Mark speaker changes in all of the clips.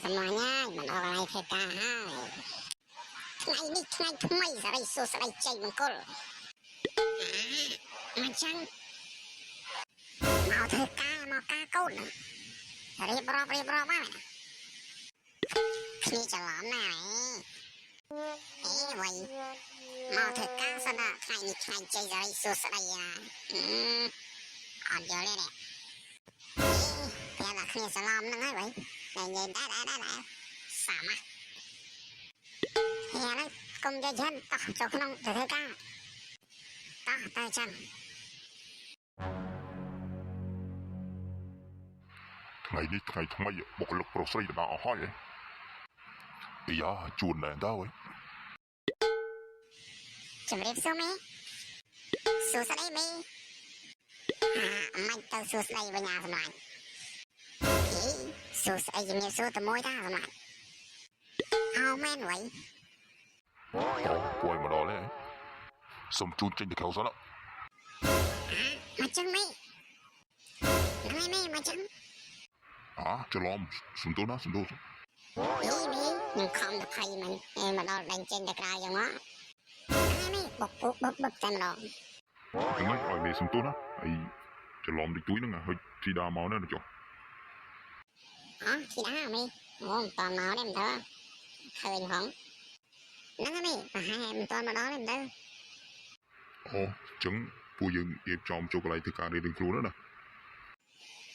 Speaker 1: semuanya, menolak TKH. Ngày mai ra đây số đây chạy một col. Macam mau TK câu nữa. Ribu apa? Ini jalan này. Vậy mau TK sana ngày chạy ra đây số đây ya. Giờ đây nè. Bây giờ khi salam nó ngay vậy. Này đã. Sao mà. Hè nó công cho dân tao cho không được thế ca tao chăng
Speaker 2: ថ្ងៃនេះថ្ងៃថ្មីបុគ្គលិកប្រុសស្រីទៅដល់អស់ហើយអាយ៉ាជួនដែរតើអើយ
Speaker 1: ជំរាបសួរមេសួស្ដីមេមិនទៅសួស្ដីវិញអាសម្លាញ់សួស្ដីជំរាបសួរទៅមួយតាសម្លាញ់អោមែនវ៉ៃ
Speaker 2: អូពួយមកដល់ហើយសុំជូនចេញទៅក្រៅសិន
Speaker 1: មកចឹងមេមកចឹង
Speaker 2: ច្រឡំសំទោសណាសំទោស
Speaker 1: មេខ្ញុំខំទៅភ័យមិនមកដល់ដេញចេញទៅក្រៅយ៉ាងមកមេបុកតែម្ដង
Speaker 2: ហ្នឹងឲ្យមេសំទោសណាអីច្រឡំតិចតួចហ្នឹងហើយធីតាមកណាចុះ
Speaker 1: ធីតាមេអូមិនតមកទេមិនទៅឃើញហងហ្នឹងមេប្រហែលមិនតមកដល់ទេមិនទៅ
Speaker 2: អូចឹងពួកយើងរៀបចំចូលកន្លែងធ្វើការរៀងខ្លួនណា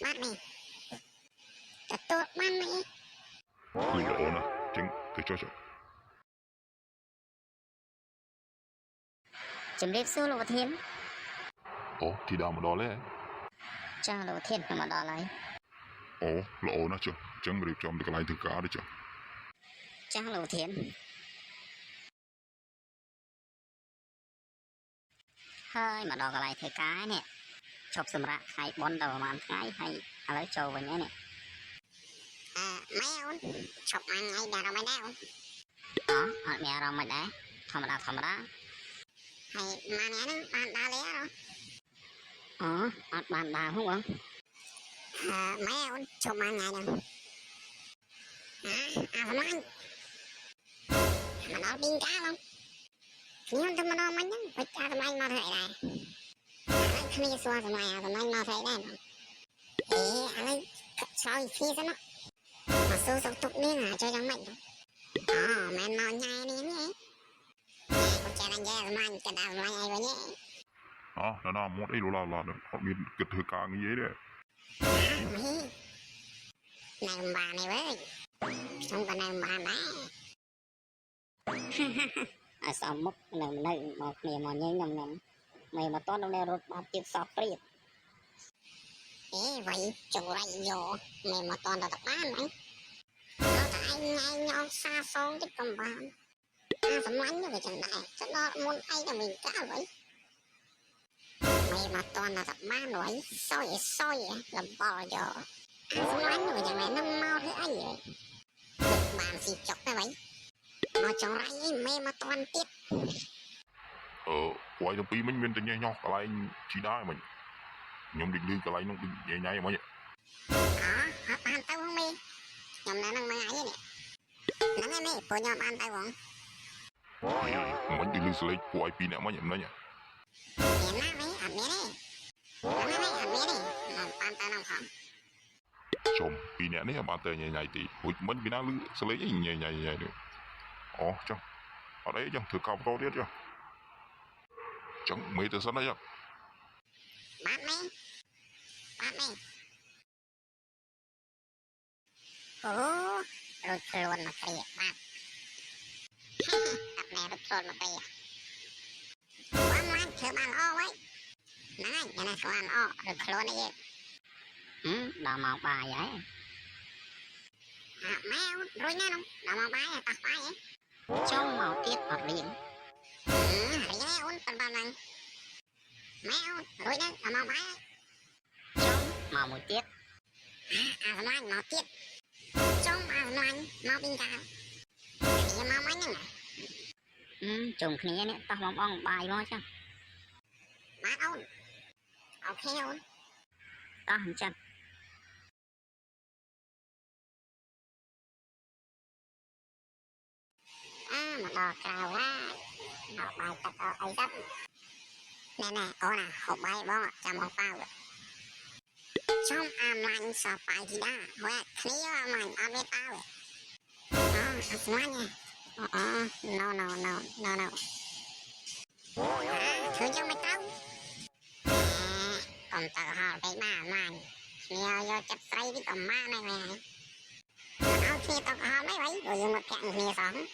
Speaker 1: បាទមេទទួលបានមេ
Speaker 2: គឺល្អណាស់ចឹងទៅចុះ
Speaker 1: ជំរាបសួរលោកប្រធាន
Speaker 2: អូធីតាមកដល់ហើយ
Speaker 1: ចាលោកប្រធានមកដល់ហើយ
Speaker 2: អូល្អណាស់ចុះចឹងរៀបចំទៅកន្លែងធ្វើការទេចុះ
Speaker 1: ចាលោកប្រធានហើយមកដល់កន្លែងធ្វើការនេះឈប់សម្រាប់ថ្ងៃបុណ្យទៅប្រហែលថ្ងៃហើយឥឡូវចូលវិញហើយនេះម៉ែអូនឈប់ថ្ងៃដែររំមិនដែរអូនអត់មានអារម្មណ៍មិនដែរធម្មតាហើយម៉ានហ្នឹងបានដើរលេអត់បានដើរហ៎បងម៉ែអូនឈប់ថ្ងៃហ្នឹងសម្លាញ់មកដល់ពីកាឡងខ្ញុំទៅមកដល់មិញហ្នឹងបិទសម្លាញ់មកធ្វើអីដែរគ្នាសួរសម្លាញ់មកធ្វើអីដែរឥឡូវឆ្លើយគ្នាសិនមកសួរសុខទុក្ខនេះចូលយ៉ាងម៉េចមិនមកញ៉ៃនេះខ្ញុំចាញ់សម្លាញ់កណ្ដាលសម្លាញ់អីវិញ
Speaker 2: ណាមកអីលោឡាអត់មានគិតធ្វើការងារទេ
Speaker 1: ណែបាននេះវើខ្ញុំក៏ណែបានដែរអាសមមុខនៅមកគ្នាមកញ៉ៃខ្ញុំមិនមកតន់នៅរត់បាត់ទៀតសោះព្រៀបvậyចូលរៃយកមិនមកតន់ទៅបានហ្នឹងតែឯងញ៉ៃញោមសាសងតិចកំបានសម្លាញ់ទៅចឹងដែរទៅដល់មុនឯងតែមានកាលវិញមិនមកតន់ទៅបានវិញសយលំបល់យកសម្លាញ់ទៅចឹងដែរនឹងមកធ្វើអីបានស៊ីចុកទៅវិញមកចង្រៃឯងមិនមកតន់ទៀត
Speaker 2: ពួកឯងទាំងពីរមិញមានតែញ៉េះញោះកន្លែងជីដែរមិញខ្ញុំដូចលឺកន្លែងនោះញ៉ៃមិញ
Speaker 1: អត់បានទៅហ្នឹងមេខ្ញុំនៅនឹងមួយថ្ងៃនេះហ្នឹងឯងមេពួកខ្ញុំបានទៅហ្មង
Speaker 2: មិញទៅលឺសលេងពួកឯងពីរនាក់មិញមិញ
Speaker 1: មានណាមេអត់មានទេហ្នឹងឯងអត់មានទេបានទៅនឹងផង
Speaker 2: ចំពីរនាក់នេះបានទៅញ៉ៃទីហួចមិញពីណាលឺសលេងអីញ៉ៃនេះអូចុះអត់អីចុះធ្វើការបន្តទៀតចុះចឹងមេទៅសិនណាចុះ
Speaker 1: បាទមេអូរត់ខ្លួនមកព្រាបាទអត់ណែរត់ខ្លួនមកព្រាបានឡើងធ្វើបានល្អហើយហ្នឹងហើយណាស្គាល់ល្អរត់ខ្លួនអីដល់មកបាយហើយម៉ែរួចណានោះដល់មកបាយតោះបាយហ៎ចុងមកទៀតអត់រៀងរៀងអូនប៉ុណ្ណឹងម៉ែអូនរួចណាដល់មកបាយចុងមកមួយទៀតសម្លាញ់មកទៀតចុងសម្លាញ់មកពីកាខ្ញុំមកមិញហ្នឹងជុំគ្នានេះតោះបងបាយមកចឹងបាទអូនអូខេអូនតោះអញ្ចឹង đò cào á đò bài tập ở ấy dấp nè nè ô nè hộp bay bó chăm hộp bao trong lạnh sợ phải thì đã huệ khí lạnh biết bao semuanya no thứ trong mày tao còn tờ họ cái bà mày nhiều vô chập say với tầm ma này mày áo khi tao họ mấy vậy rồi dùng một cạn mì sống